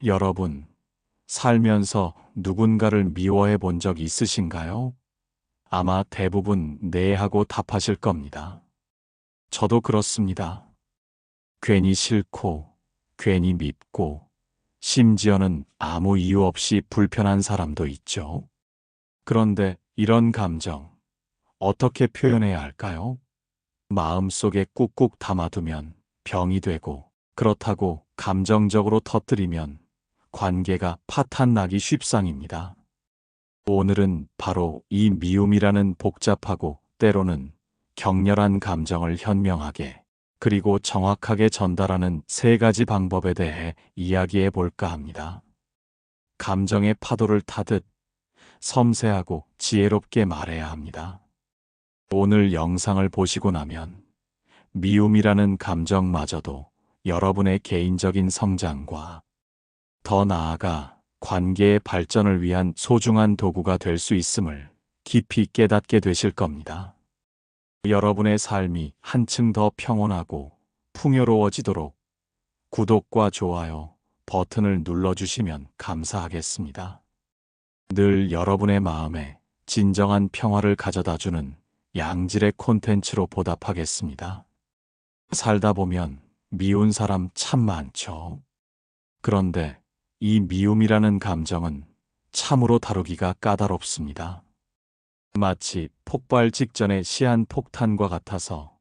여러분, 살면서 누군가를 미워해 본 적 있으신가요? 아마 대부분 네 하고 답하실 겁니다. 저도 그렇습니다. 괜히 싫고, 괜히 밉고, 심지어는 아무 이유 없이 불편한 사람도 있죠. 그런데 이런 감정, 어떻게 표현해야 할까요? 마음속에 꾹꾹 담아두면 병이 되고, 그렇다고 감정적으로 터뜨리면 관계가 파탄나기 쉽상입니다. 오늘은 바로 이 미움이라는 복잡하고 때로는 격렬한 감정을 현명하게 그리고 정확하게 전달하는 세 가지 방법에 대해 이야기해 볼까 합니다. 감정의 파도를 타듯 섬세하고 지혜롭게 말해야 합니다. 오늘 영상을 보시고 나면 미움이라는 감정마저도 여러분의 개인적인 성장과 더 나아가 관계의 발전을 위한 소중한 도구가 될 수 있음을 깊이 깨닫게 되실 겁니다. 여러분의 삶이 한층 더 평온하고 풍요로워지도록 구독과 좋아요 버튼을 눌러주시면 감사하겠습니다. 늘 여러분의 마음에 진정한 평화를 가져다주는 양질의 콘텐츠로 보답하겠습니다. 살다 보면 미운 사람 참 많죠. 그런데 이 미움이라는 감정은 참으로 다루기가 까다롭습니다. 마치 폭발 직전의 시한폭탄과 같아서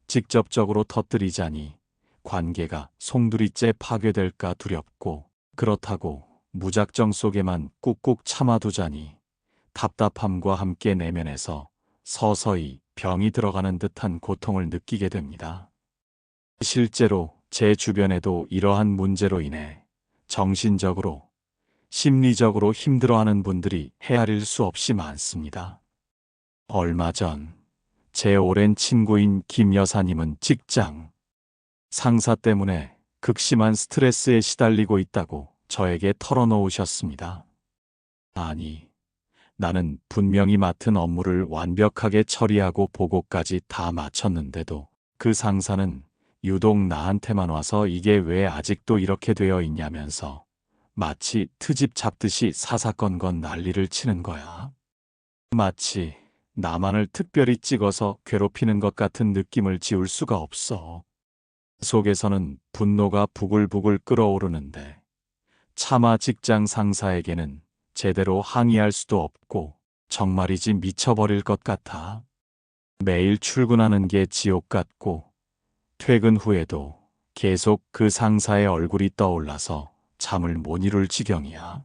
직접적으로 터뜨리자니 관계가 송두리째 파괴될까 두렵고, 그렇다고 무작정 속에만 꾹꾹 참아두자니 답답함과 함께 내면에서 서서히 병이 들어가는 듯한 고통을 느끼게 됩니다. 실제로 제 주변에도 이러한 문제로 인해 정신적으로, 심리적으로 힘들어하는 분들이 헤아릴 수 없이 많습니다. 얼마 전 제 오랜 친구인 김 여사님은 직장 상사 때문에 극심한 스트레스에 시달리고 있다고 저에게 털어놓으셨습니다. 아니, 나는 분명히 맡은 업무를 완벽하게 처리하고 보고까지 다 마쳤는데도 그 상사는 유독 나한테만 와서 이게 왜 아직도 이렇게 되어 있냐면서 마치 트집 잡듯이 사사건건 난리를 치는 거야. 마치 나만을 특별히 찍어서 괴롭히는 것 같은 느낌을 지울 수가 없어. 속에서는 분노가 부글부글 끓어오르는데 차마 직장 상사에게는 제대로 항의할 수도 없고 정말이지 미쳐버릴 것 같아. 매일 출근하는 게 지옥 같고 퇴근 후에도 계속 그 상사의 얼굴이 떠올라서 잠을 못 이룰 지경이야.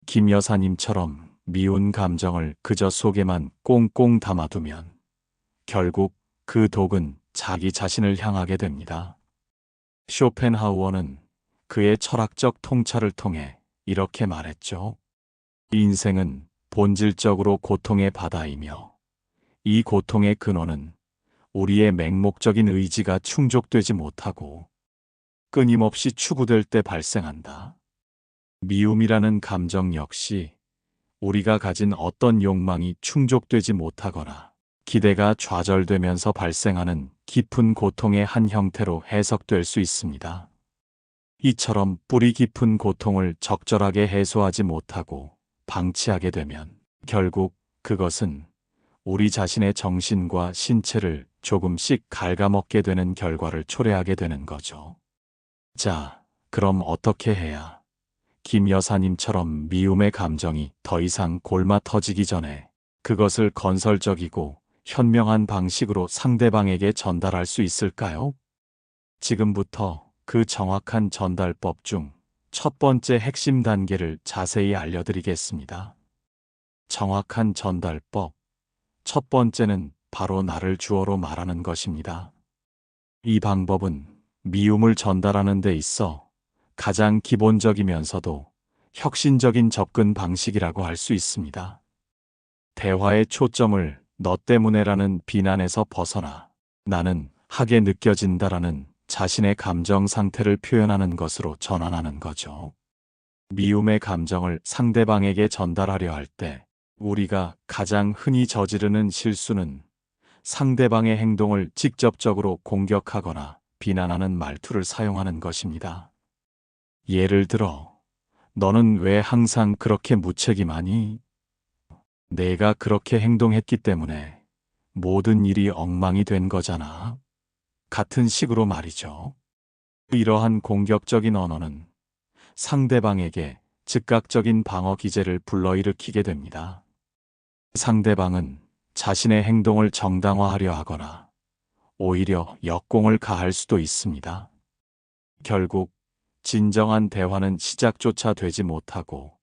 김 여사님처럼 미운 감정을 그저 속에만 꽁꽁 담아두면 결국 그 독은 자기 자신을 향하게 됩니다. 쇼펜하우어는 그의 철학적 통찰을 통해 이렇게 말했죠. 인생은 본질적으로 고통의 바다이며 이 고통의 근원은 우리의 맹목적인 의지가 충족되지 못하고 끊임없이 추구될 때 발생한다. 미움이라는 감정 역시 우리가 가진 어떤 욕망이 충족되지 못하거나 기대가 좌절되면서 발생하는 깊은 고통의 한 형태로 해석될 수 있습니다. 이처럼 뿌리 깊은 고통을 적절하게 해소하지 못하고 방치하게 되면 결국 그것은 우리 자신의 정신과 신체를 조금씩 갉아먹게 되는 결과를 초래하게 되는 거죠. 자, 그럼 어떻게 해야 김 여사님처럼 미움의 감정이 더 이상 골마 터지기 전에 그것을 건설적이고 현명한 방식으로 상대방에게 전달할 수 있을까요? 지금부터 그 정확한 전달법 중 첫 번째 핵심 단계를 자세히 알려드리겠습니다. 정확한 전달법. 첫 번째는 바로 나를 주어로 말하는 것입니다. 이 방법은 미움을 전달하는 데 있어 가장 기본적이면서도 혁신적인 접근 방식이라고 할 수 있습니다. 대화의 초점을 너 때문에라는 비난에서 벗어나 나는 하게 느껴진다라는 자신의 감정 상태를 표현하는 것으로 전환하는 거죠. 미움의 감정을 상대방에게 전달하려 할 때 우리가 가장 흔히 저지르는 실수는 상대방의 행동을 직접적으로 공격하거나 비난하는 말투를 사용하는 것입니다. 예를 들어 너는 왜 항상 그렇게 무책임하니? 내가 그렇게 행동했기 때문에 모든 일이 엉망이 된 거잖아. 같은 식으로 말이죠. 이러한 공격적인 언어는 상대방에게 즉각적인 방어 기제를 불러일으키게 됩니다. 상대방은 자신의 행동을 정당화하려 하거나 오히려 역공을 가할 수도 있습니다. 결국 진정한 대화는 시작조차 되지 못하고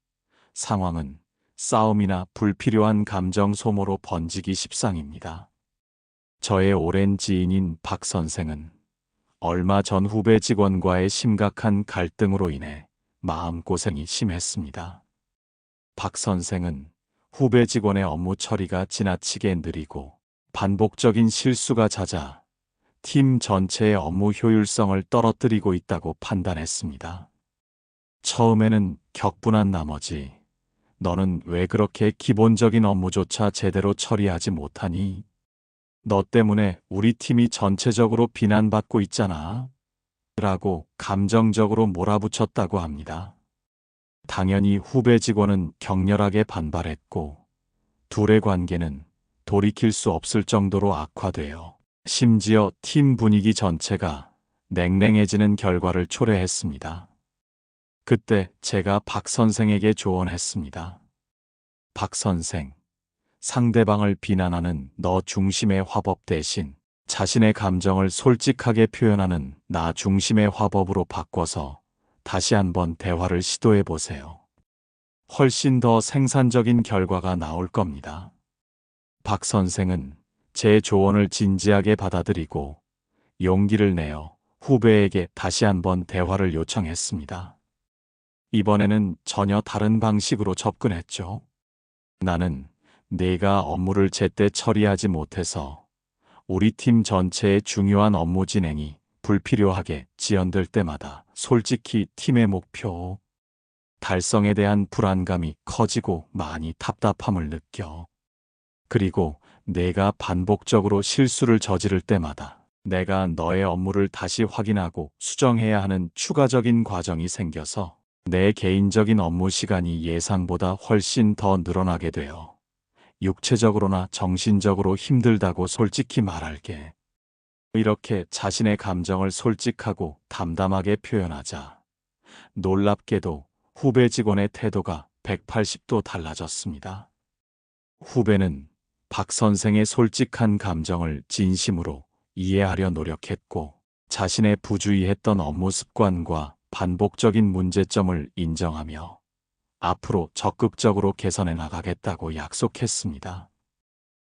상황은 싸움이나 불필요한 감정 소모로 번지기 십상입니다. 저의 오랜 지인인 박 선생은 얼마 전 후배 직원과의 심각한 갈등으로 인해 마음고생이 심했습니다. 박 선생은 후배 직원의 업무 처리가 지나치게 느리고 반복적인 실수가 잦아 팀 전체의 업무 효율성을 떨어뜨리고 있다고 판단했습니다. 처음에는 격분한 나머지 너는 왜 그렇게 기본적인 업무조차 제대로 처리하지 못하니? 너 때문에 우리 팀이 전체적으로 비난받고 있잖아. 라고 감정적으로 몰아붙였다고 합니다. 당연히 후배 직원은 격렬하게 반발했고 둘의 관계는 돌이킬 수 없을 정도로 악화되어 심지어 팀 분위기 전체가 냉랭해지는 결과를 초래했습니다. 그때 제가 박 선생에게 조언했습니다. 박 선생, 상대방을 비난하는 너 중심의 화법 대신 자신의 감정을 솔직하게 표현하는 나 중심의 화법으로 바꿔서 다시 한번 대화를 시도해 보세요. 훨씬 더 생산적인 결과가 나올 겁니다. 박 선생은 제 조언을 진지하게 받아들이고 용기를 내어 후배에게 다시 한번 대화를 요청했습니다. 이번에는 전혀 다른 방식으로 접근했죠. 나는 내가 업무를 제때 처리하지 못해서 우리 팀 전체의 중요한 업무 진행이 불필요하게 지연될 때마다 솔직히 팀의 목표 달성에 대한 불안감이 커지고 많이 답답함을 느껴. 그리고 내가 반복적으로 실수를 저지를 때마다 내가 너의 업무를 다시 확인하고 수정해야 하는 추가적인 과정이 생겨서 내 개인적인 업무 시간이 예상보다 훨씬 더 늘어나게 되어 육체적으로나 정신적으로 힘들다고 솔직히 말할게. 이렇게 자신의 감정을 솔직하고 담담하게 표현하자 놀랍게도 후배 직원의 태도가 180도 달라졌습니다. 후배는 박 선생의 솔직한 감정을 진심으로 이해하려 노력했고 자신의 부주의했던 업무 습관과 반복적인 문제점을 인정하며 앞으로 적극적으로 개선해 나가겠다고 약속했습니다.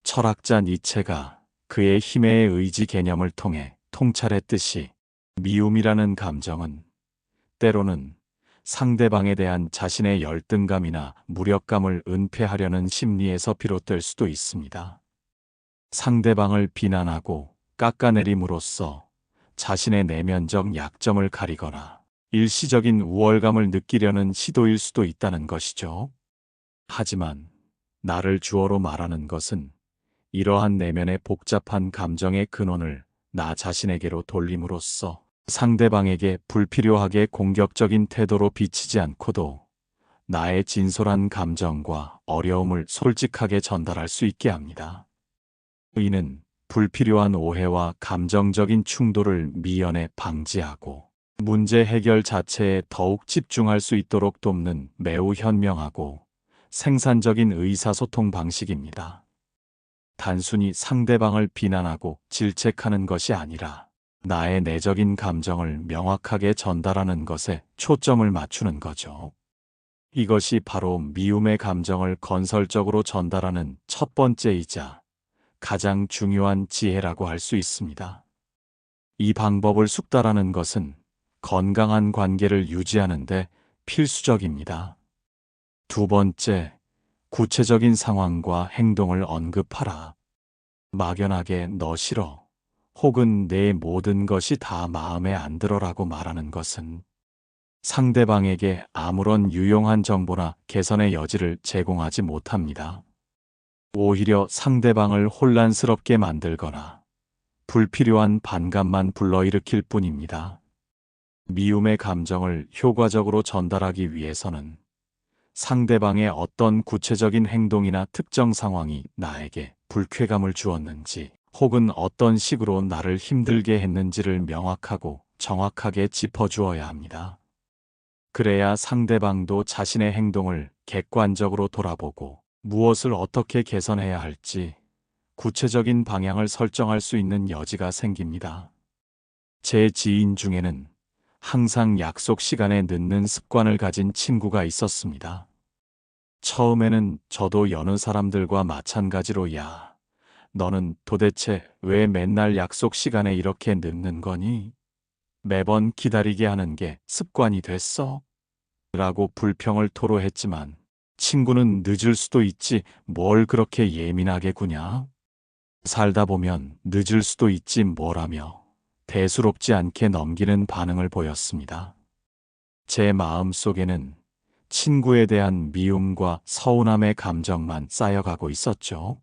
철학자 니체가 그의 힘의 의지 개념을 통해 통찰했듯이 미움이라는 감정은 때로는 상대방에 대한 자신의 열등감이나 무력감을 은폐하려는 심리에서 비롯될 수도 있습니다. 상대방을 비난하고 깎아내림으로써 자신의 내면적 약점을 가리거나 일시적인 우월감을 느끼려는 시도일 수도 있다는 것이죠. 하지만 나를 주어로 말하는 것은 이러한 내면의 복잡한 감정의 근원을 나 자신에게로 돌림으로써 상대방에게 불필요하게 공격적인 태도로 비치지 않고도 나의 진솔한 감정과 어려움을 솔직하게 전달할 수 있게 합니다. 이는 불필요한 오해와 감정적인 충돌을 미연에 방지하고 문제 해결 자체에 더욱 집중할 수 있도록 돕는 매우 현명하고 생산적인 의사소통 방식입니다. 단순히 상대방을 비난하고 질책하는 것이 아니라 나의 내적인 감정을 명확하게 전달하는 것에 초점을 맞추는 거죠. 이것이 바로 미움의 감정을 건설적으로 전달하는 첫 번째이자 가장 중요한 지혜라고 할 수 있습니다. 이 방법을 숙달하는 것은 건강한 관계를 유지하는 데 필수적입니다. 두 번째, 구체적인 상황과 행동을 언급하라. 막연하게 너 싫어 혹은 내 모든 것이 다 마음에 안 들어라고 말하는 것은 상대방에게 아무런 유용한 정보나 개선의 여지를 제공하지 못합니다. 오히려 상대방을 혼란스럽게 만들거나 불필요한 반감만 불러일으킬 뿐입니다. 미움의 감정을 효과적으로 전달하기 위해서는 상대방의 어떤 구체적인 행동이나 특정 상황이 나에게 불쾌감을 주었는지 혹은 어떤 식으로 나를 힘들게 했는지를 명확하고 정확하게 짚어주어야 합니다. 그래야 상대방도 자신의 행동을 객관적으로 돌아보고 무엇을 어떻게 개선해야 할지 구체적인 방향을 설정할 수 있는 여지가 생깁니다. 제 지인 중에는 항상 약속 시간에 늦는 습관을 가진 친구가 있었습니다. 처음에는 저도 여느 사람들과 마찬가지로 야, 너는 도대체 왜 맨날 약속 시간에 이렇게 늦는 거니? 매번 기다리게 하는 게 습관이 됐어? 라고 불평을 토로했지만 친구는 늦을 수도 있지 뭘 그렇게 예민하게 구냐? 살다 보면 늦을 수도 있지 뭐라며 대수롭지 않게 넘기는 반응을 보였습니다. 제 마음 속에는 친구에 대한 미움과 서운함의 감정만 쌓여가고 있었죠.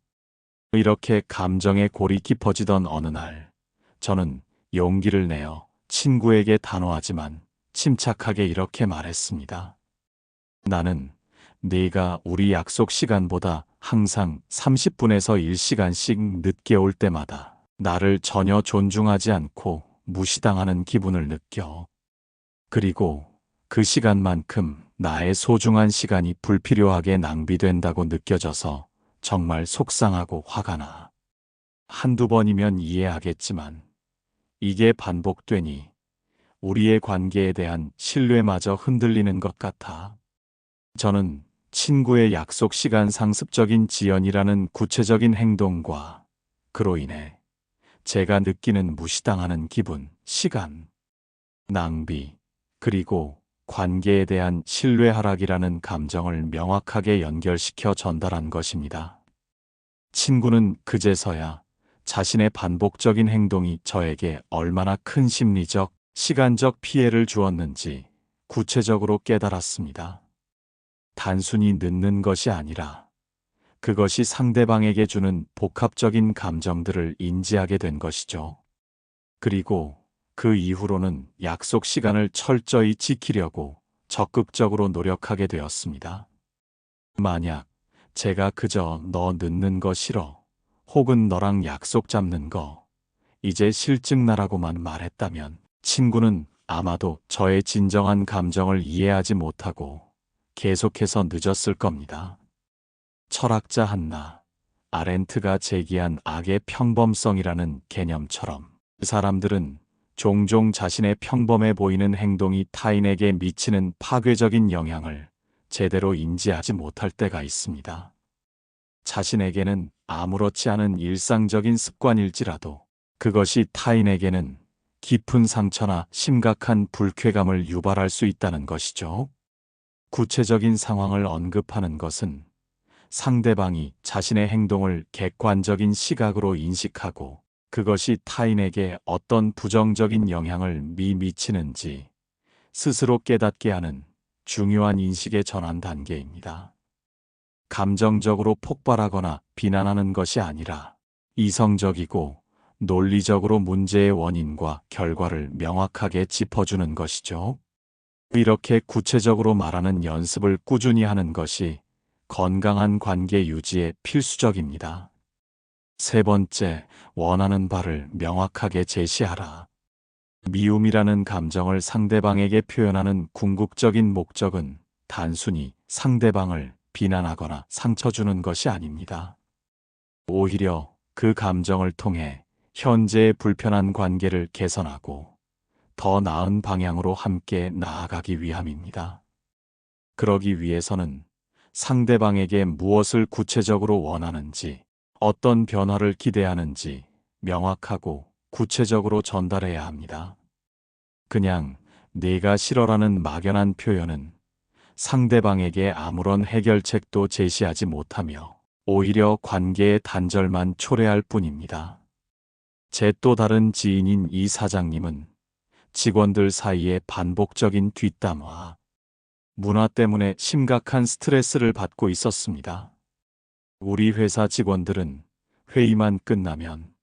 이렇게 감정의 골이 깊어지던 어느 날, 저는 용기를 내어 친구에게 단호하지만 침착하게 이렇게 말했습니다. 나는 네가 우리 약속 시간보다 항상 30분에서 1시간씩 늦게 올 때마다 나를 전혀 존중하지 않고 무시당하는 기분을 느껴. 그리고 그 시간만큼 나의 소중한 시간이 불필요하게 낭비된다고 느껴져서 정말 속상하고 화가 나. 한두 번이면 이해하겠지만 이게 반복되니 우리의 관계에 대한 신뢰마저 흔들리는 것 같아. 저는 친구의 약속 시간 상습적인 지연이라는 구체적인 행동과 그로 인해 제가 느끼는 무시당하는 기분, 시간, 낭비, 그리고 관계에 대한 신뢰 하락이라는 감정을 명확하게 연결시켜 전달한 것입니다. 친구는 그제서야 자신의 반복적인 행동이 저에게 얼마나 큰 심리적, 시간적 피해를 주었는지 구체적으로 깨달았습니다. 단순히 늦는 것이 아니라 그것이 상대방에게 주는 복합적인 감정들을 인지하게 된 것이죠. 그리고 그 이후로는 약속 시간을 철저히 지키려고 적극적으로 노력하게 되었습니다. 만약 제가 그저 너 늦는 거 싫어 혹은 너랑 약속 잡는 거 이제 실증나라고만 말했다면 친구는 아마도 저의 진정한 감정을 이해하지 못하고 계속해서 늦었을 겁니다. 철학자 한나 아렌트가 제기한 악의 평범성이라는 개념처럼 사람들은 종종 자신의 평범해 보이는 행동이 타인에게 미치는 파괴적인 영향을 제대로 인지하지 못할 때가 있습니다. 자신에게는 아무렇지 않은 일상적인 습관일지라도 그것이 타인에게는 깊은 상처나 심각한 불쾌감을 유발할 수 있다는 것이죠. 구체적인 상황을 언급하는 것은 상대방이 자신의 행동을 객관적인 시각으로 인식하고 그것이 타인에게 어떤 부정적인 영향을 미치는지 스스로 깨닫게 하는 중요한 인식의 전환 단계입니다. 감정적으로 폭발하거나 비난하는 것이 아니라 이성적이고 논리적으로 문제의 원인과 결과를 명확하게 짚어주는 것이죠. 이렇게 구체적으로 말하는 연습을 꾸준히 하는 것이 건강한 관계 유지에 필수적입니다. 세 번째, 원하는 바를 명확하게 제시하라. 미움이라는 감정을 상대방에게 표현하는 궁극적인 목적은 단순히 상대방을 비난하거나 상처 주는 것이 아닙니다. 오히려 그 감정을 통해 현재의 불편한 관계를 개선하고 더 나은 방향으로 함께 나아가기 위함입니다. 그러기 위해서는 상대방에게 무엇을 구체적으로 원하는지, 어떤 변화를 기대하는지 명확하고 구체적으로 전달해야 합니다. 그냥 내가 싫어라는 막연한 표현은 상대방에게 아무런 해결책도 제시하지 못하며 오히려 관계의 단절만 초래할 뿐입니다. 제 또 다른 지인인 이 사장님은 직원들 사이에 반복적인 뒷담화, 문화 때문에 심각한 스트레스를 받고 있었습니다. 우리 회사 직원들은 회의만 끝나면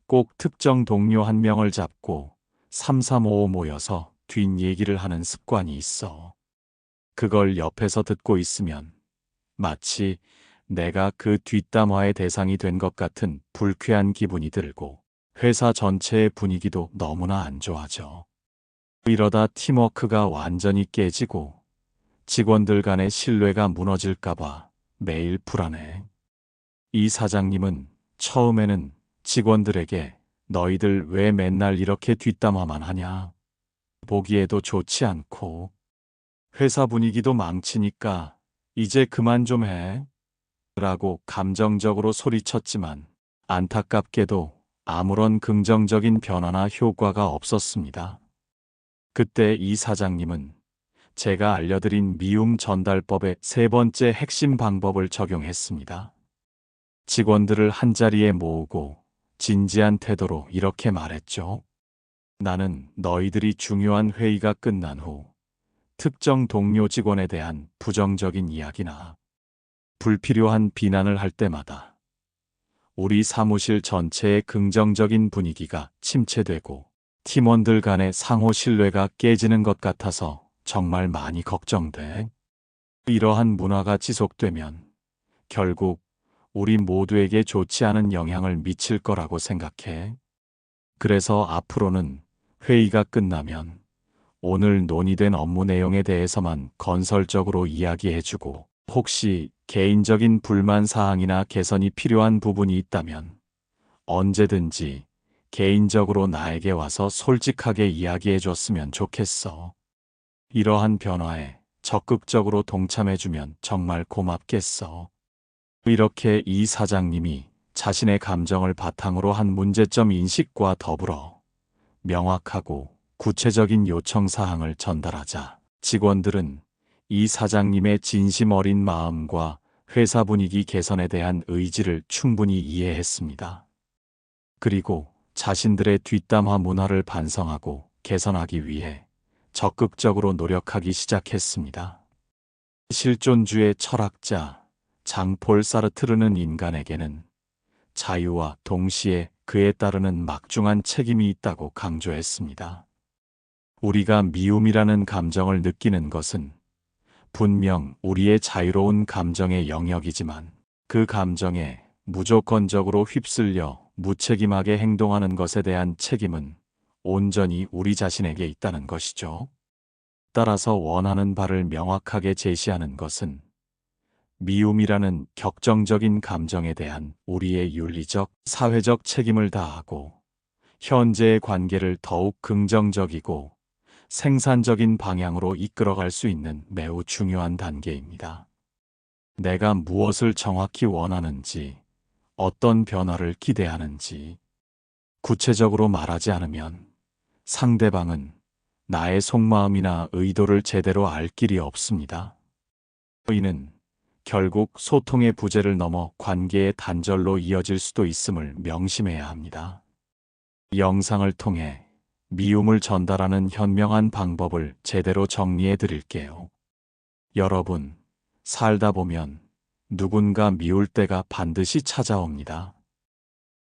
꼭 특정 동료 한 명을 잡고 3, 3, 5 모여서 뒷얘기를 하는 습관이 있어. 그걸 옆에서 듣고 있으면 마치 내가 그 뒷담화의 대상이 된 것 같은 불쾌한 기분이 들고 회사 전체의 분위기도 너무나 안 좋아져. 이러다 팀워크가 완전히 깨지고 직원들 간의 신뢰가 무너질까봐 매일 불안해. 이 사장님은 처음에는 직원들에게 너희들 왜 맨날 이렇게 뒷담화만 하냐? 보기에도 좋지 않고 회사 분위기도 망치니까 이제 그만 좀 해. 라고 감정적으로 소리쳤지만 안타깝게도 아무런 긍정적인 변화나 효과가 없었습니다. 그때 이 사장님은 제가 알려드린 미움 전달법의 세 번째 핵심 방법을 적용했습니다. 직원들을 한자리에 모으고 진지한 태도로 이렇게 말했죠. 나는 너희들이 중요한 회의가 끝난 후 특정 동료 직원에 대한 부정적인 이야기나 불필요한 비난을 할 때마다 우리 사무실 전체의 긍정적인 분위기가 침체되고 팀원들 간의 상호 신뢰가 깨지는 것 같아서 정말 많이 걱정돼. 이러한 문화가 지속되면 결국 우리 모두에게 좋지 않은 영향을 미칠 거라고 생각해. 그래서 앞으로는 회의가 끝나면 오늘 논의된 업무 내용에 대해서만 건설적으로 이야기해주고 혹시 개인적인 불만 사항이나 개선이 필요한 부분이 있다면 언제든지 개인적으로 나에게 와서 솔직하게 이야기해줬으면 좋겠어. 이러한 변화에 적극적으로 동참해주면 정말 고맙겠어. 이렇게 이 사장님이 자신의 감정을 바탕으로 한 문제점 인식과 더불어 명확하고 구체적인 요청 사항을 전달하자 직원들은 이 사장님의 진심 어린 마음과 회사 분위기 개선에 대한 의지를 충분히 이해했습니다. 그리고 자신들의 뒷담화 문화를 반성하고 개선하기 위해 적극적으로 노력하기 시작했습니다. 실존주의 철학자 장폴 사르트르는 인간에게는 자유와 동시에 그에 따르는 막중한 책임이 있다고 강조했습니다. 우리가 미움이라는 감정을 느끼는 것은 분명 우리의 자유로운 감정의 영역이지만 그 감정에 무조건적으로 휩쓸려 무책임하게 행동하는 것에 대한 책임은 온전히 우리 자신에게 있다는 것이죠. 따라서 원하는 바를 명확하게 제시하는 것은 미움이라는 격정적인 감정에 대한 우리의 윤리적, 사회적 책임을 다하고 현재의 관계를 더욱 긍정적이고 생산적인 방향으로 이끌어갈 수 있는 매우 중요한 단계입니다. 내가 무엇을 정확히 원하는지, 어떤 변화를 기대하는지 구체적으로 말하지 않으면 상대방은 나의 속마음이나 의도를 제대로 알 길이 없습니다. 이는 결국 소통의 부재를 넘어 관계의 단절로 이어질 수도 있음을 명심해야 합니다. 영상을 통해 미움을 전달하는 현명한 방법을 제대로 정리해 드릴게요. 여러분, 살다 보면 누군가 미울 때가 반드시 찾아옵니다.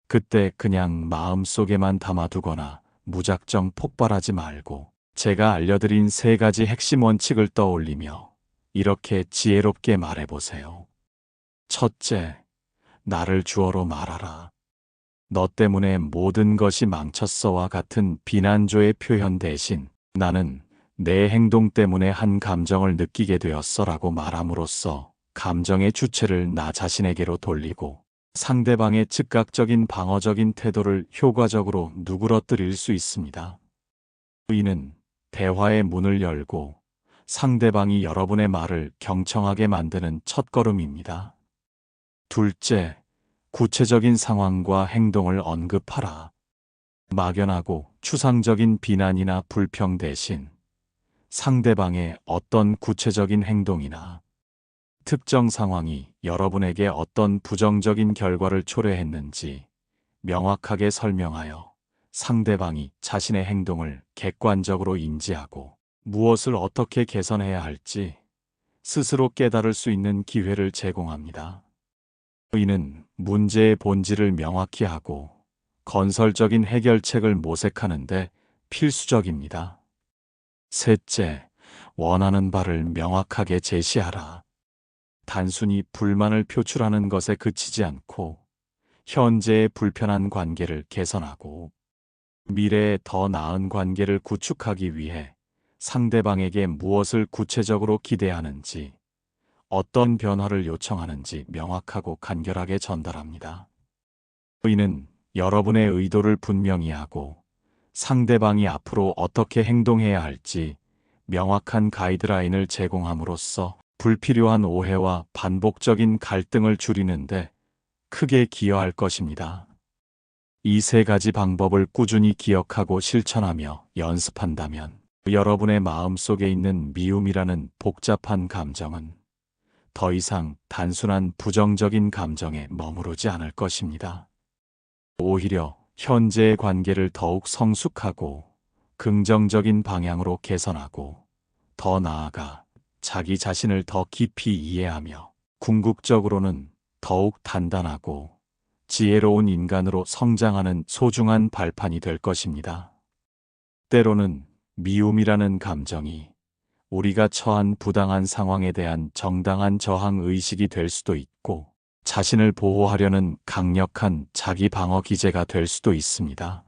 그때 그냥 마음속에만 담아두거나 무작정 폭발하지 말고 제가 알려드린 3가지 핵심 원칙을 떠올리며 이렇게 지혜롭게 말해보세요. 첫째, 나를 주어로 말하라. 너 때문에 모든 것이 망쳤어와 같은 비난조의 표현 대신 나는 내 행동 때문에 한 감정을 느끼게 되었어라고 말함으로써 감정의 주체를 나 자신에게로 돌리고 상대방의 즉각적인 방어적인 태도를 효과적으로 누그러뜨릴 수 있습니다. 이는 대화의 문을 열고 상대방이 여러분의 말을 경청하게 만드는 첫걸음입니다. 둘째, 구체적인 상황과 행동을 언급하라. 막연하고 추상적인 비난이나 불평 대신 상대방의 어떤 구체적인 행동이나 특정 상황이 여러분에게 어떤 부정적인 결과를 초래했는지 명확하게 설명하여 상대방이 자신의 행동을 객관적으로 인지하고 무엇을 어떻게 개선해야 할지 스스로 깨달을 수 있는 기회를 제공합니다. 이는 문제의 본질을 명확히 하고 건설적인 해결책을 모색하는 데 필수적입니다. 셋째, 원하는 바를 명확하게 제시하라. 단순히 불만을 표출하는 것에 그치지 않고 현재의 불편한 관계를 개선하고 미래에 더 나은 관계를 구축하기 위해 상대방에게 무엇을 구체적으로 기대하는지, 어떤 변화를 요청하는지 명확하고 간결하게 전달합니다. 이는 여러분의 의도를 분명히 하고 상대방이 앞으로 어떻게 행동해야 할지 명확한 가이드라인을 제공함으로써 불필요한 오해와 반복적인 갈등을 줄이는데 크게 기여할 것입니다. 이 세 가지 방법을 꾸준히 기억하고 실천하며 연습한다면 여러분의 마음속에 있는 미움이라는 복잡한 감정은 더 이상 단순한 부정적인 감정에 머무르지 않을 것입니다. 오히려 현재의 관계를 더욱 성숙하고 긍정적인 방향으로 개선하고 더 나아가 자기 자신을 더 깊이 이해하며 궁극적으로는 더욱 단단하고 지혜로운 인간으로 성장하는 소중한 발판이 될 것입니다. 때로는 미움이라는 감정이 우리가 처한 부당한 상황에 대한 정당한 저항 의식이 될 수도 있고 자신을 보호하려는 강력한 자기 방어 기제가 될 수도 있습니다.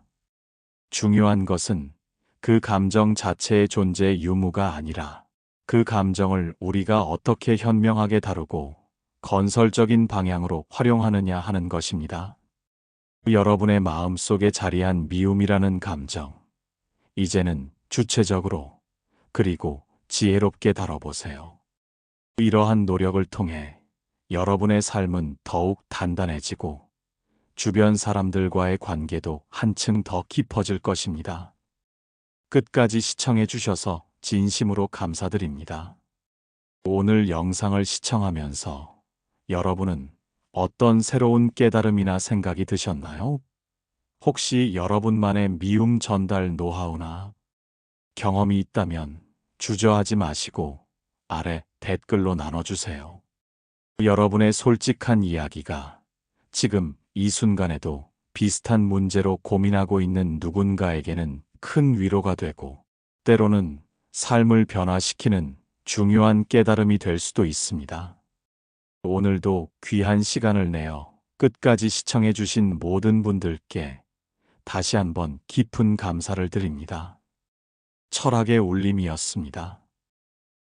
중요한 것은 그 감정 자체의 존재의 유무가 아니라 그 감정을 우리가 어떻게 현명하게 다루고 건설적인 방향으로 활용하느냐 하는 것입니다. 여러분의 마음속에 자리한 미움이라는 감정, 이제는 주체적으로 그리고 지혜롭게 다뤄보세요. 이러한 노력을 통해 여러분의 삶은 더욱 단단해지고 주변 사람들과의 관계도 한층 더 깊어질 것입니다. 끝까지 시청해 주셔서 진심으로 감사드립니다. 오늘 영상을 시청하면서 여러분은 어떤 새로운 깨달음이나 생각이 드셨나요? 혹시 여러분만의 미움 전달 노하우나 경험이 있다면 주저하지 마시고 아래 댓글로 나눠주세요. 여러분의 솔직한 이야기가 지금 이 순간에도 비슷한 문제로 고민하고 있는 누군가에게는 큰 위로가 되고 때로는 삶을 변화시키는 중요한 깨달음이 될 수도 있습니다. 오늘도 귀한 시간을 내어 끝까지 시청해 주신 모든 분들께 다시 한번 깊은 감사를 드립니다. 철학의 울림이었습니다.